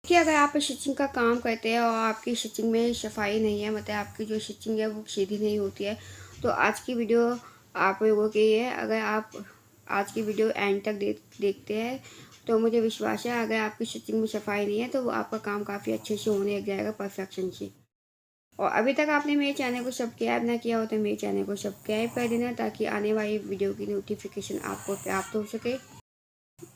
कि अगर आप स्टिचिंग का काम करते हैं और आपकी स्टिचिंग में सफाई नहीं है, मतलब आपकी जो स्टिचिंग है वो सीधी नहीं होती है, तो आज की वीडियो आप लोगों के लिए है। अगर आप आज की वीडियो एंड तक देखते हैं तो मुझे विश्वास है अगर आपकी स्टिचिंग में सफाई नहीं है तो वो आपका काम काफ़ी अच्छे से होने लग जाएगा, परफेक्शन से। और अभी तक आपने मेरे चैनल को सब्सक्राइब ना किया हो तो मेरे चैनल को सब्सक्राइब कर देना, ताकि आने वाली वीडियो की नोटिफिकेशन आपको प्राप्त हो सके।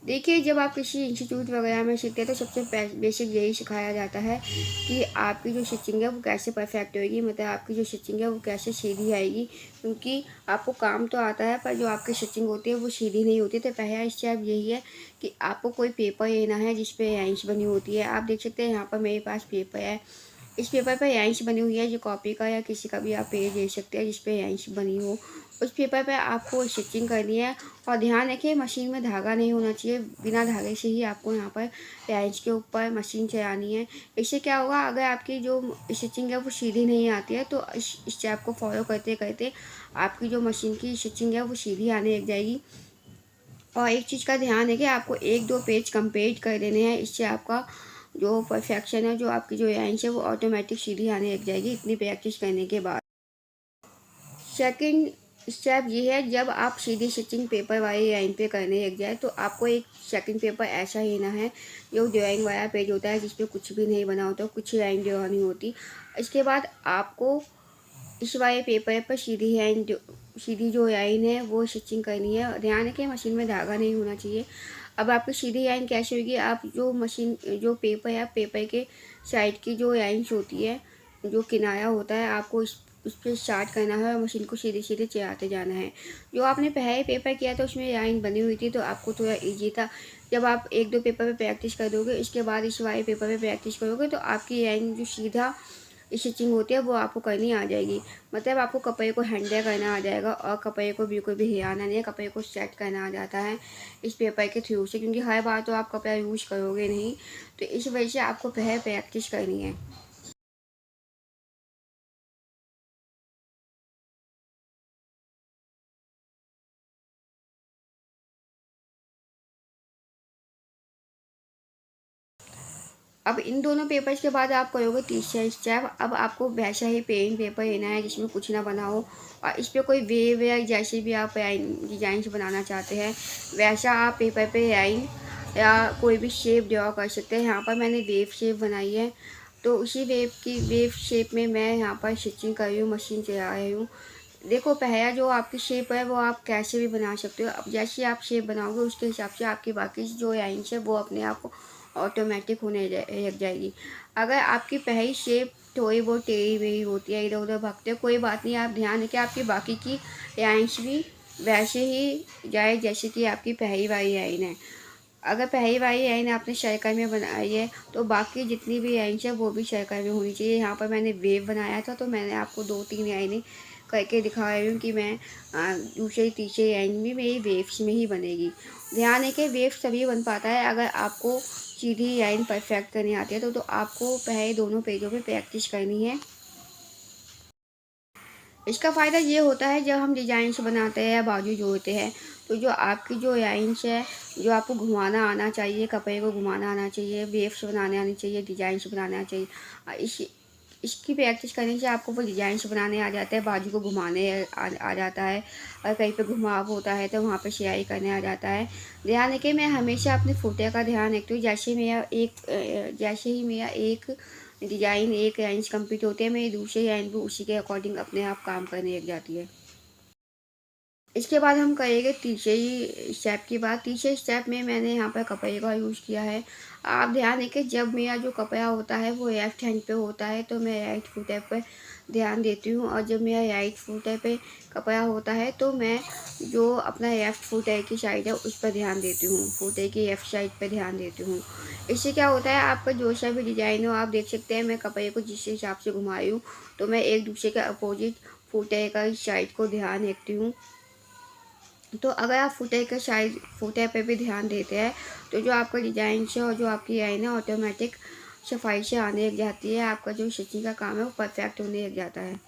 देखिए, जब आप किसी इंस्टीट्यूट वगैरह में सीखते हैं तो सबसे बेसिक यही सिखाया जाता है कि आपकी जो स्टिचिंग है वो कैसे परफेक्ट होगी, मतलब आपकी जो स्टिचिंग है वो कैसे सीधी आएगी। क्योंकि आपको काम तो आता है पर जो आपकी स्टिचिंग होती है वो सीधी नहीं होती। तो पहला स्टेप यही है कि आपको कोई पेपर लेना है जिस पे लाइंस बनी होती है। आप देख सकते हैं यहाँ पर मेरे पास पेपर है। इस पेपर पर लाइंस बनी हुई है, जो कॉपी का या किसी का भी आप पेज ले सकते हैं जिस पे लाइंस बनी हो। उस पेपर पे आपको स्टिचिंग करनी है। और ध्यान रखिए, मशीन में धागा नहीं होना चाहिए। बिना धागे से ही आपको यहाँ पर लाइंस के ऊपर मशीन चलानी है। इससे क्या होगा, अगर आपकी जो स्टिचिंग है वो सीधी नहीं आती है तो इस स्टेप को फॉलो करते करते आपकी जो मशीन की स्टिचिंग है वो सीधी आने लग जाएगी। और एक चीज़ का ध्यान है कि आपको एक दो पेज कंप्लीट कर देने हैं। इससे आपका जो परफेक्शन है, जो आपकी जो लाइंस है वो ऑटोमेटिक सीधी आने लग जाएगी इतनी प्रैक्टिस करने के बाद। सेकंड स्टेप ये है, जब आप सीधी स्टिचिंग पेपर वाली लाइन पे करने लग जाए तो आपको एक सेकंड पेपर ऐसा लेना है जो ड्राइंग वाला पेज होता है, जिसपे कुछ भी नहीं बना होता, कुछ लाइन ड्रॉ नहीं होती। इसके बाद आपको इस वाले पेपर पर सीधी जो लाइन है वो स्टिचिंग करनी है। ध्यान रखें, मशीन में धागा नहीं होना चाहिए। अब आपकी सीधी लाइन कैसे होगी, आप जो पेपर है, पेपर के साइड की जो लाइन्स होती है, जो किनारा होता है, आपको उस पर स्टार्ट करना है और मशीन को सीधे सीधे चलाते जाना है। जो आपने पहले पेपर किया था उसमें लाइन बनी हुई थी तो आपको थोड़ा ईजी था। जब आप एक दो पेपर पे प्रैक्टिस कर दोगे, इसके बाद इस वाले पेपर पे प्रैक्टिस करोगे तो आपकी लाइन जो सीधा स्टिचिंग होती है वो आपको करनी आ जाएगी। मतलब आपको कपड़े को हैंडल करना आ जाएगा और कपड़े को बिल्कुल भी हिलाना नहीं है, कपड़े को सेट करना आ जाता है इस पेपर के थ्रू से। क्योंकि हर बार तो आप कपड़ा यूज करोगे नहीं, तो इस वजह से आपको पहले प्रैक्टिस करनी है। अब इन दोनों पेपर्स के बाद आप करोगे तीसरा स्टेप। अब आपको वैसा ही पेन पेपर लेना है जिसमें कुछ ना बना हो, और इस पर कोई वेव या जैसे भी आप डिजाइन बनाना चाहते हैं वैसा आप पेपर पे लाइन या कोई भी शेप ड्रॉ कर सकते हैं। यहाँ पर मैंने वेव शेप बनाई है, तो उसी वेव शेप में मैं यहाँ पर स्टिचिंग कर रही हूँ, मशीन चला रही हूँ। देखो, पहला जो आपकी शेप है वो आप कैसे भी बना सकते हो। अब जैसे आप शेप बनाओगे उसके हिसाब से आपकी बाकी जो लाइन्स है वो अपने आप ऑटोमेटिक होने लग जाएगी। अगर आपकी पहली शेप थोड़ी बहुत टेढ़ी मेढ़ी होती है, इधर उधर भागते हो, कोई बात नहीं। आप ध्यान रखें आपकी बाकी की लाइन्स भी वैसे ही जाए जैसे कि आपकी पहली वाली लाइन है। अगर पहली वाली लाइन आपने सर्कल में बनाई है तो बाकी जितनी भी लाइन्स है वो भी सर्कल में होनी चाहिए। यहाँ पर मैंने वेव बनाया था तो मैंने आपको दो तीन लाइनें करके दिखा रही हूँ कि मैं दूसरी तीसरी लाइन भी मेरी वेव्स में ही बनेगी। ध्यान है कि वेव तभी बन पाता है अगर आपको सीधी लाइन परफेक्ट करनी आती है। तो आपको पहले दोनों पेजों पे प्रैक्टिस करनी है। इसका फ़ायदा ये होता है, जब हम डिज़ाइंस बनाते हैं या बाजू जोड़ते हैं तो जो आपकी जो लाइन्स है, जो आपको घुमाना आना चाहिए, कपड़े को घुमाना आना चाहिए, वेव्स बनाने आनी चाहिए, डिज़ाइंस बनाने आना चाहिए। इसकी प्रैक्टिस करने से आपको वो डिज़ाइंस बनाने आ जाते हैं, बाजू को घुमाने आ जाता है, और कहीं पे घुमाव होता है तो वहाँ पे सिलाई करने आ जाता है। ध्यान रखिए, मैं हमेशा अपने फुटे का ध्यान रखती हूँ। जैसे ही मेरा एक डिज़ाइन एक लाइन कंप्लीट होती है, मेरी दूसरी लाइन भी उसी के अकॉर्डिंग अपने आप काम करने लग जाती है। इसके बाद हम करेंगे तीसरे स्टेप की बात। तीसरे स्टेप में मैंने यहाँ पर कपड़े का यूज़ किया है। आप ध्यान दें कि जब मेरा जो कपड़ा होता है वो लेफ्ट हैंड पे होता है तो मैं राइट फुटे पर ध्यान देती हूँ, और जब मेरा राइट फुटे पे कपड़ा होता है तो मैं जो अपना लेफ्ट फुटे की साइड है उस पर ध्यान देती हूँ, फुटे की लेफ्ट साइड पर ध्यान देती हूँ। इससे क्या होता है, आपका जो सा भी डिज़ाइन हो, आप देख सकते हैं मैं कपड़े को जिस हिसाब से घुमाई हूँ तो मैं एक दूसरे के अपोजिट फुटे का साइड को ध्यान रखती हूँ। तो अगर आप फुटे पे भी ध्यान देते हैं तो जो आपका डिजाइन है और जो आपकी लाइन है ऑटोमेटिक सफाई से आने लग जाती है। आपका जो स्टिचिंग का काम है वो परफेक्ट होने लग जाता है।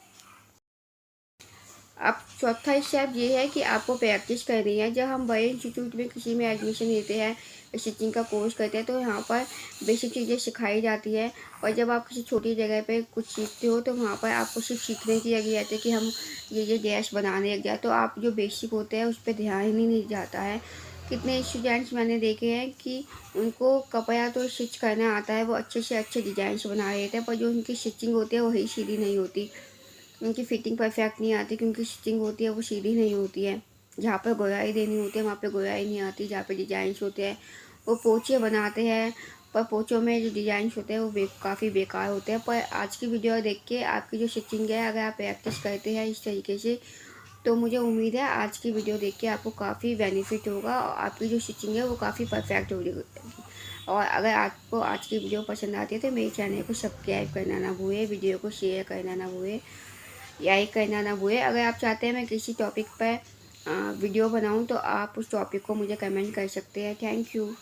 अब चौथा स्टेप ये है कि आपको प्रैक्टिस करनी है। जब हम बड़े इंस्टीट्यूट में किसी में एडमिशन लेते हैं, स्टिचिंग का कोर्स करते हैं तो यहाँ पर बेसिक चीज़ें सिखाई जाती है। और जब आप किसी छोटी जगह पे कुछ सीखते हो तो वहाँ पर आपको सिर्फ सीखने की जगह रहती है कि हम ये गैस बनाने लग जाए, तो आप जो बेसिक होते हैं उस पर ध्यान ही नहीं जाता है। कितने स्टूडेंट्स मैंने देखे हैं कि उनको कपड़ा तो स्टिच करना आता है, वो अच्छे से अच्छे डिजाइन्स बना लेते हैं, पर जो उनकी स्टिचिंग होती है वही सीधी नहीं होती, उनकी फिटिंग परफेक्ट नहीं आती, क्योंकि स्टिचिंग होती है वो सीधी नहीं होती है। जहाँ पर गोलाई देनी होती है वहाँ पे गोलाई नहीं आती, जहाँ पे डिजाइन्स होते हैं वो पोचे बनाते हैं, पर पोचों में जो डिजाइन्स होते हैं वो काफ़ी बेकार होते हैं। पर आज की वीडियो देख के आपकी जो स्टिचिंग है, अगर आप प्रैक्टिस करते हैं इस तरीके से, तो मुझे उम्मीद है आज की वीडियो देख के आपको काफ़ी बेनिफिट होगा और आपकी जो स्टिचिंग है वो काफ़ी परफेक्ट हो जाएगी। और अगर आपको आज की वीडियो पसंद आती है तो मेरे चैनल को सब्सक्राइब करना ना भूलें, वीडियो को शेयर करना ना भूलें, लाइक करना ना भूलें। अगर आप चाहते हैं मैं किसी टॉपिक पर वीडियो बनाऊं तो आप उस टॉपिक को मुझे कमेंट कर सकते हैं। Thank you.